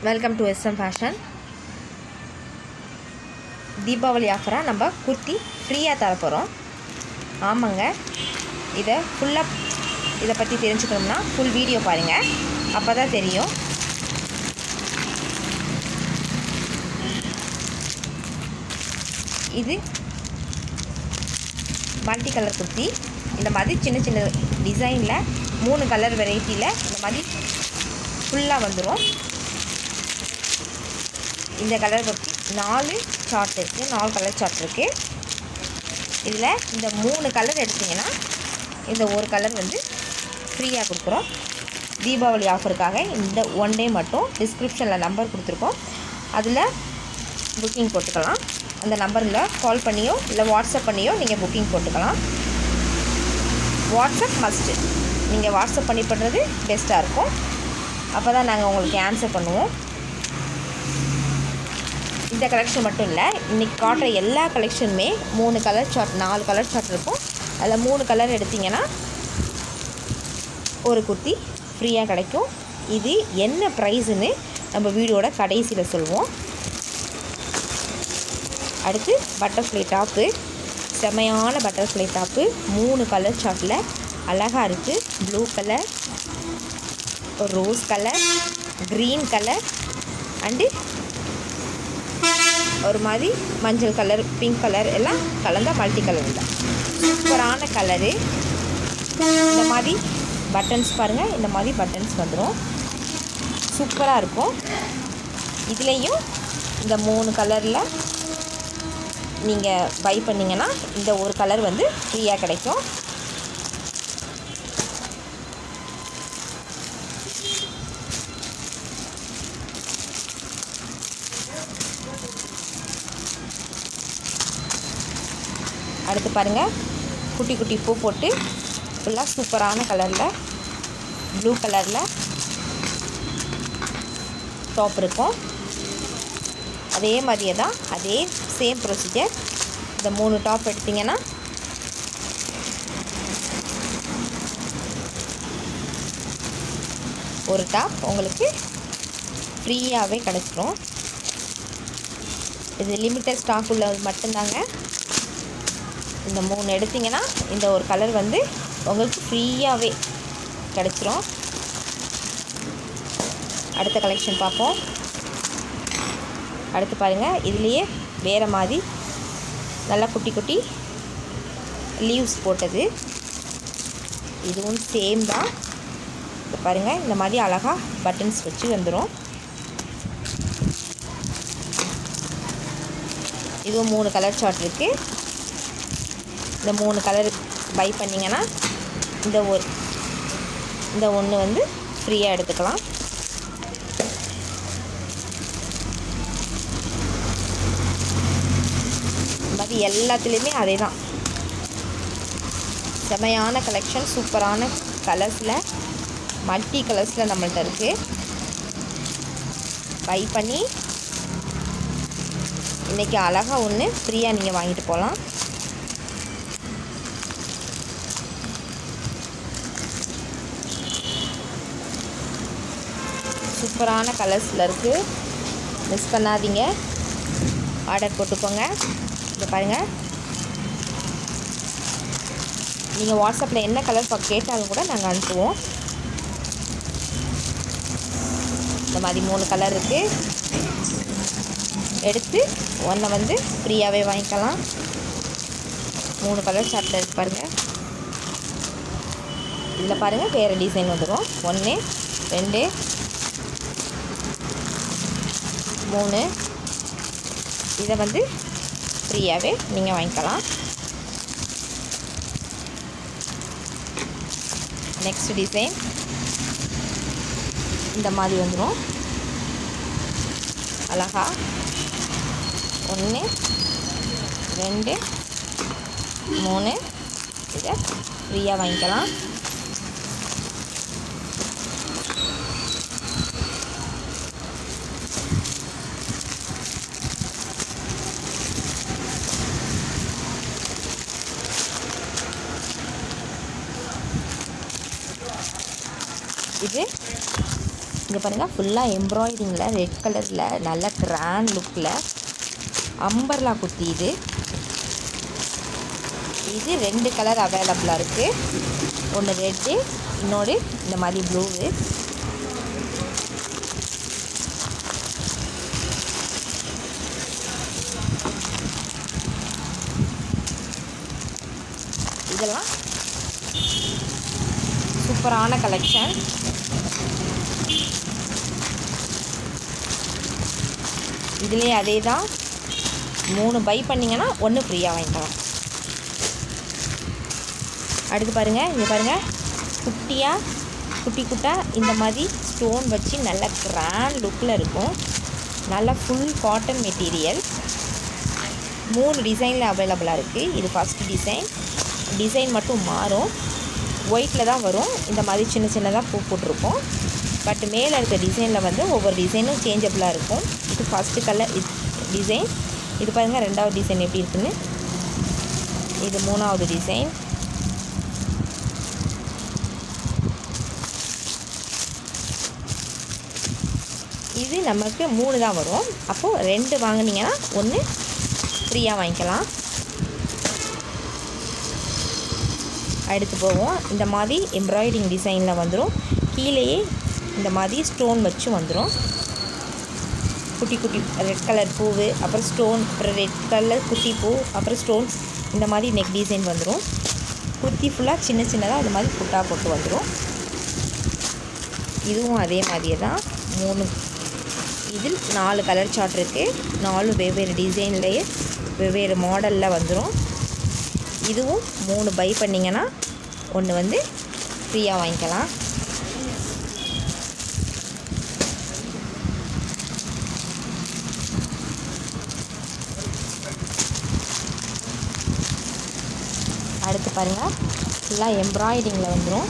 Welcome to SM fashion. Deepavali ஆஃபராக நம்ம குர்த்தி ஃப்ரீயாக தரப்போகிறோம். ஆமாங்க, இதை ஃபுல்லாக இதை பற்றி தெரிஞ்சுக்கணும்னா ஃபுல் வீடியோ பாருங்கள், அப்போ தான் தெரியும். இது மல்டி கலர் குர்த்தி. இந்த மாதிரி சின்ன சின்ன டிசைனில் 3 கலர் வெரைட்டியில் இந்த மாதிரி ஃபுல்லாக வந்துடும். இந்த கலர் குர்த்தி 4 சார்ட் இருக்குது, 4 கலர் சார்ட் இருக்குது. இதில் இந்த 3 கலர் எடுத்திங்கன்னா இந்த ஒரு கலர் வந்து ஃப்ரீயாக கொடுக்குறோம். தீபாவளி ஆஃபருக்காக இந்த ஒன் டே மட்டும் டிஸ்கிரிப்ஷனில் நம்பர் கொடுத்துருக்கோம், அதில் புக்கிங் போட்டுக்கலாம். அந்த நம்பரில் கால் பண்ணியோ இல்லை வாட்ஸ்அப் பண்ணியோ நீங்கள் புக்கிங் போட்டுக்கலாம். வாட்ஸ்அப் மஸ்ட்டு, நீங்கள் வாட்ஸ்அப் பண்ணி பண்ணுறது பெஸ்ட்டாக இருக்கும். அப்போ தான் நாங்கள் உங்களுக்கு ஆன்சர் பண்ணுவோம். இந்த கலெக்ஷன் மட்டும் இல்லை, இன்றைக்கி காட்டுற எல்லா கலெக்ஷனுமே 3 கலர் சார்ட், 4 கலர் சார்ட் இருக்கும். அதில் 3 கலர் எடுத்திங்கன்னா ஒரு குர்த்தி ஃப்ரீயாக கிடைக்கும். இது என்ன ப்ரைஸுன்னு நம்ம வீடியோட கடைசியில் சொல்லுவோம். அடுத்து பட்டர்ஃப்ளை டாப்பு, செமையான பட்டர்ஃப்ளை டாப்பு 3 கலர் சார்ட்டில் அழகாக இருக்குது. Blue colour, rose colour, green colour and ஒரு மாதிரி மஞ்சள் கலர், பிங்க் கலர் எல்லாம் கலந்த மல்டி கலர் தான். சூப்பரான கலரு. இந்த மாதிரி பட்டன்ஸ் பாருங்கள், இந்த மாதிரி பட்டன்ஸ் வந்துடும், சூப்பராக இருக்கும். இதுலேயும் இந்த 3 கலரில் நீங்கள் பை பண்ணிங்கன்னா இந்த ஒரு கலர் வந்து ஃப்ரீயாக கிடைக்கும். அடுத்து பாருங்கள், குட்டி குட்டி பூ போட்டு ஃபுல்லாக சூப்பரான கலரில் ப்ளூ கலரில் டாப் இருக்கும். அதே மாதிரியே தான், அதே சேம் ப்ரொசீஜர். இந்த 3 டாப் எடுத்திங்கன்னா ஒரு டாப் உங்களுக்கு ஃப்ரீயாகவே கிடச்சிரும். இது லிமிட்டட் ஸ்டாக் உள்ளது மட்டும்தாங்க. இந்த 3 எடுத்திங்கன்னா இந்த ஒரு கலர் வந்து உங்களுக்கு ஃப்ரீயாகவே கிடச்சிரும். அடுத்த கலெக்ஷன் பார்ப்போம். அடுத்து பாருங்கள், இதுலேயே வேறு மாதிரி நல்லா குட்டி குட்டி லீவ்ஸ் போட்டது. இதுவும் சேம் தான். இப்போ பாருங்கள், இந்த மாதிரி அழகாக பட்டன்ஸ் வச்சு வந்துடும். இதுவும் 3 கலர் சார்ட் இருக்குது. இந்த 3 கலர் பை பண்ணிங்கன்னா இந்த ஒன்று வந்து ஃப்ரீயாக எடுத்துக்கலாம். இந்த மாதிரி எல்லாத்துலேயுமே அதே தான். செமையான கலெக்ஷன், சூப்பரான கலர்ஸில், மல்டி கலர்ஸில் நம்மள்ட்ட இருக்குது. பை பண்ணி இன்றைக்கி அழகாக ஒன்று ஃப்ரீயாக நீங்கள் வாங்கிட்டு போகலாம். சூப்பரான கலர்ஸில் இருக்குது, மிஸ் பண்ணாதீங்க, ஆர்டர் போட்டுக்கோங்க. இதை பாருங்கள், நீங்கள் வாட்ஸ்அப்பில் என்ன கலர் கேட்டாலும் கூட நாங்கள் அனுப்புவோம். இந்த மாதிரி 3 கலர் இருக்குது. எடுத்து ஒன்றை வந்து ஃப்ரீயாகவே வாங்கிக்கலாம். 3 கலர் சார்ட்டில் இருக்குது பாருங்கள். இதில் பாருங்கள், வேறு டிசைன் வந்துடும். 1 2 3 இதை வந்து ஃப்ரீயாகவே நீங்கள் வாங்கிக்கலாம். நெக்ஸ்ட் டிசைன் இந்த மாதிரி வந்துடும். அழகா 1 2 3 இதை ஃப்ரீயாக வாங்கிக்கலாம். இது இங்கே பாருங்கள், ஃபுல்லாக எம்ப்ராய்டிங்கில் ரெட் கலரில் நல்ல கிராண்ட் லுக்கில் அம்பர்லா குர்த்தி. இது 2 கலர் அவைலபிளாக இருக்குது. ஒன்று ரெட்டு, இன்னொரு இந்த மாதிரி ப்ளூவு. இதெல்லாம் சூப்பரான கலெக்ஷன். இதுலேயே அதே தான், 3 பை பண்ணிங்கன்னா 1 ஃப்ரீயாக வாங்கிக்கலாம். அடுத்து பாருங்கள், இங்கே பாருங்கள், குட்டியாக இந்த மாதிரி ஸ்டோன் வச்சு நல்ல கிராண்ட் லுக்கில் இருக்கும். நல்லா ஃபுல் காட்டன் மெட்டீரியல். 3 டிசைனில் அவைலபிளாக இருக்குது. இது ஃபஸ்ட்டு டிசைன் மட்டும் மாறும். ஒயிட்டில் தான் வரும். இந்த மாதிரி சின்னதாக பூ போட்டிருக்கும். பட் மேலே இருக்க டிசைனில் வந்து ஒவ்வொரு டிசைனும் சேஞ்சபிளாக இருக்கும். இது ஃபஸ்ட்டு கலர் டிசைன். இது பாருங்கள், 2வது டிசைன் எப்படி இருக்குன்னு. இது 3வது டிசைன். இது நமக்கு 3 தான் வரும். அப்போது 2 வாங்கினீங்கன்னா 1 ஃப்ரீயாக வாங்கிக்கலாம். அடுத்து போவோம். இந்த மாதிரி எம்ப்ராய்டிங் டிசைனில் வந்துடும். கீழேயே இந்த மாதிரி ஸ்டோன் வச்சு வந்துடும். குட்டி ரெட் கலர் பூவு, அப்புறம் ஸ்டோன், அப்புறம் ரெட் கலர் குட்டி பூ, அப்புறம் ஸ்டோன்ஸ். இந்த மாதிரி நெக் டிசைன் வந்துடும். குர்த்தி ஃபுல்லாக சின்னதாக அது மாதிரி புட்டா போட்டு வந்துடும். இதுவும் அதே மாதிரியே தான். 3 இதில் 4 கலர் சார்ட் இருக்குது. 4 வெவ்வேறு டிசைன்லேயே வெவ்வேறு மாடலில் வந்துடும். இதுவும் 3 பை பண்ணிங்கன்னா 1 வந்து ஃப்ரீயாக வாங்கிக்கலாம். அடுத்து பாருங்கள், ஃபுல்லாக எம்ப்ராய்டிங்கில் வந்துடும்.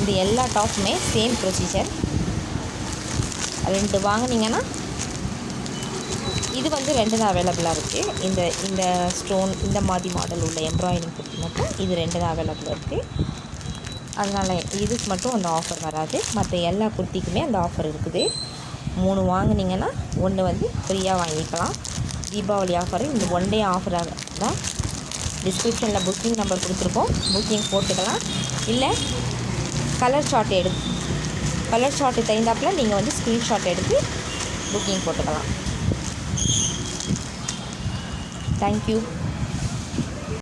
இது எல்லா டாப்புமே சேம் ப்ரொசீஜர். 2 வாங்கினீங்கன்னா இது வந்து 2 தான் அவைலபிளாக இருக்குது. இந்த ஸ்டோன் இந்த மாதிரி மாடல் உள்ள எம்ப்ராய்டிங் குர்த்தி மட்டும் இது 2 தான் அவைலபிளாக இருக்குது. அதனால் இதுக்கு மட்டும் அந்த ஆஃபர் வராது. மற்ற எல்லா குர்த்திக்குமே அந்த ஆஃபர் இருக்குது. 3 வாங்கினீங்கன்னா 1 வந்து ஃப்ரீயாக வாங்கிக்கலாம். தீபாவளி ஆஃபர், இந்த 1 டே ஆஃபராக தான். டிஸ்கிரிப்ஷனில் புக்கிங் நம்பர் கொடுத்துருக்கோம். புக்கிங் போட்டுக்கலாம். இல்லை கலர் ஷார்ட்டு தெரிந்தாப்பில் நீங்கள் வந்து ஸ்க்ரீன்ஷாட் எடுத்து புக்கிங் போட்டுக்கலாம். தேங்க்யூ.